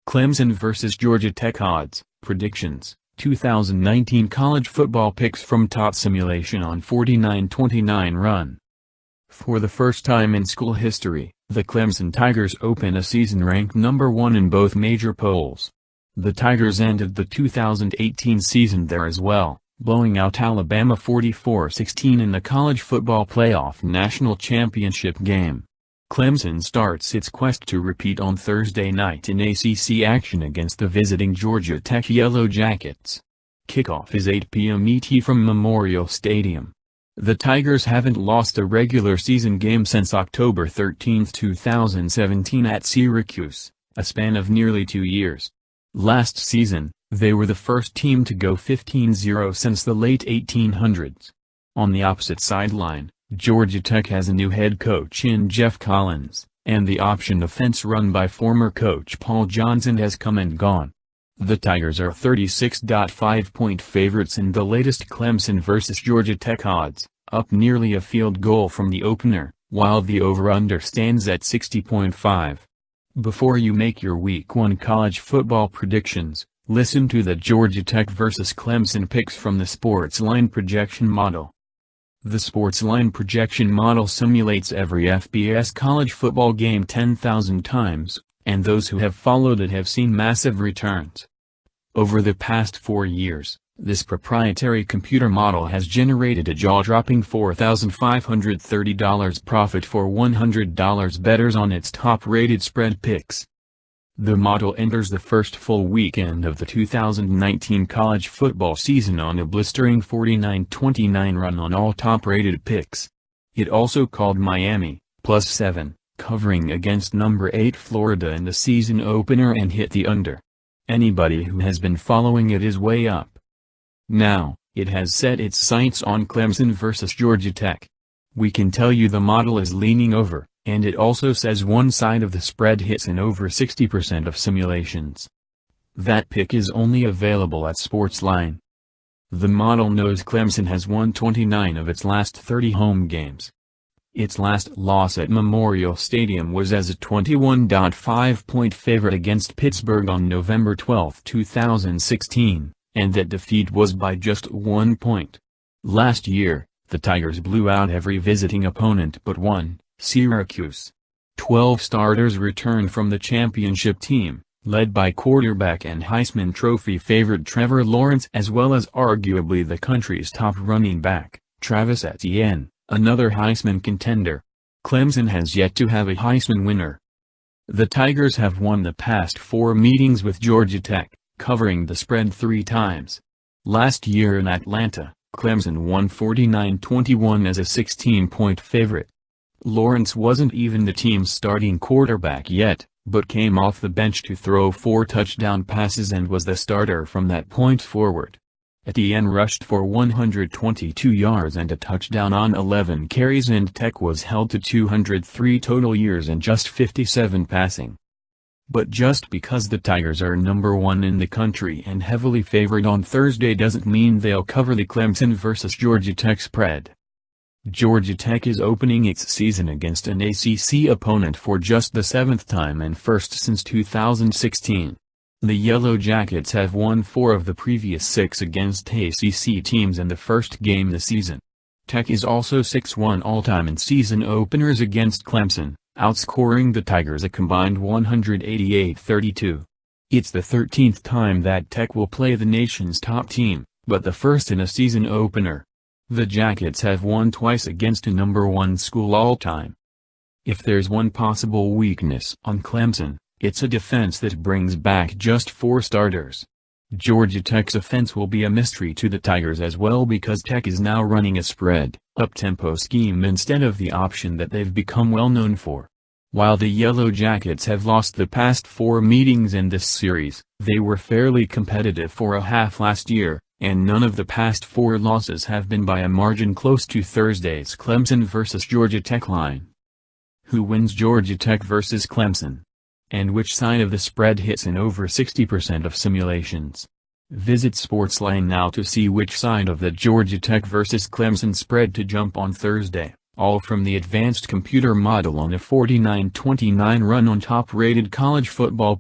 Clemson vs. Georgia Tech odds, predictions, 2019 college football picks from Top Simulation on 49-29 run. For the first time in school history, the Clemson Tigers open a season ranked number 1 in both major polls. The Tigers ended the 2018 season there as well, blowing out Alabama 44-16 in the College Football Playoff National Championship game. Clemson starts its quest to repeat on Thursday night in ACC action against the visiting Georgia Tech Yellow Jackets. Kickoff is 8 p.m. ET from Memorial Stadium. The Tigers haven't lost a regular season game since October 13, 2017 at Syracuse, a span of nearly 2 years. Last season, they were the first team to go 15-0 since the late 1800s. On the opposite sideline, Georgia Tech has a new head coach in Geoff Collins, and the option offense run by former coach Paul Johnson has come and gone. The Tigers are 36.5-point favorites in the latest Clemson vs. Georgia Tech odds, up nearly a field goal from the opener, while the over-under stands at 60.5. Before you make your Week 1 college football predictions, listen to the Georgia Tech vs. Clemson picks from the SportsLine Projection Model. The SportsLine Projection Model simulates every FBS college football game 10,000 times, and those who have followed it have seen massive returns. Over the past 4 years, this proprietary computer model has generated a jaw-dropping $4,530 profit for $100 bettors on its top-rated spread picks. The model enters the first full weekend of the 2019 college football season on a blistering 49-29 run on all top-rated picks. It also called Miami, +7, covering against number 8 Florida in the season opener and hit the under. Anybody who has been following it is way up. Now, it has set its sights on Clemson vs. Georgia Tech. We can tell you the model is leaning over, and it also says one side of the spread hits in over 60% of simulations. That pick is only available at SportsLine. The model knows Clemson has won 29 of its last 30 home games. Its last loss at Memorial Stadium was as a 21.5-point favorite against Pittsburgh on November 12, 2016, and that defeat was by just 1 point. Last year, the Tigers blew out every visiting opponent but one, Syracuse. 12 starters returned from the championship team, led by quarterback and Heisman Trophy favorite Trevor Lawrence as well as arguably the country's top running back, Travis Etienne, another Heisman contender. Clemson has yet to have a Heisman winner. The Tigers have won the past 4 meetings with Georgia Tech, covering the spread 3 times. Last year in Atlanta, Clemson won 49-21 as a 16-point favorite. Lawrence wasn't even the team's starting quarterback yet, but came off the bench to throw 4 touchdown passes and was the starter from that point forward. Etienne rushed for 122 yards and a touchdown on 11 carries, and Tech was held to 203 total yards and just 57 passing. But just because the Tigers are number 1 in the country and heavily favored on Thursday doesn't mean they'll cover the Clemson vs. Georgia Tech spread. Georgia Tech is opening its season against an ACC opponent for just the 7th time and first since 2016. The Yellow Jackets have won 4 of the previous 6 against ACC teams in the first game this season. Tech is also 6-1 all-time in season openers against Clemson, outscoring the Tigers a combined 188-32. It's the 13th time that Tech will play the nation's top team, but the first in a season opener. The Jackets have won twice against a number 1 school all-time. If there's one possible weakness on Clemson, it's a defense that brings back just 4 starters. Georgia Tech's offense will be a mystery to the Tigers as well because Tech is now running a spread, up-tempo scheme instead of the option that they've become well known for. While the Yellow Jackets have lost the past 4 meetings in this series, they were fairly competitive for a half last year, and none of the past 4 losses have been by a margin close to Thursday's Clemson vs. Georgia Tech line. Who wins Georgia Tech vs. Clemson? And which side of the spread hits in over 60% of simulations? Visit SportsLine now to see which side of the Georgia Tech vs. Clemson spread to jump on Thursday, all from the advanced computer model on a 49-29 run on top-rated college football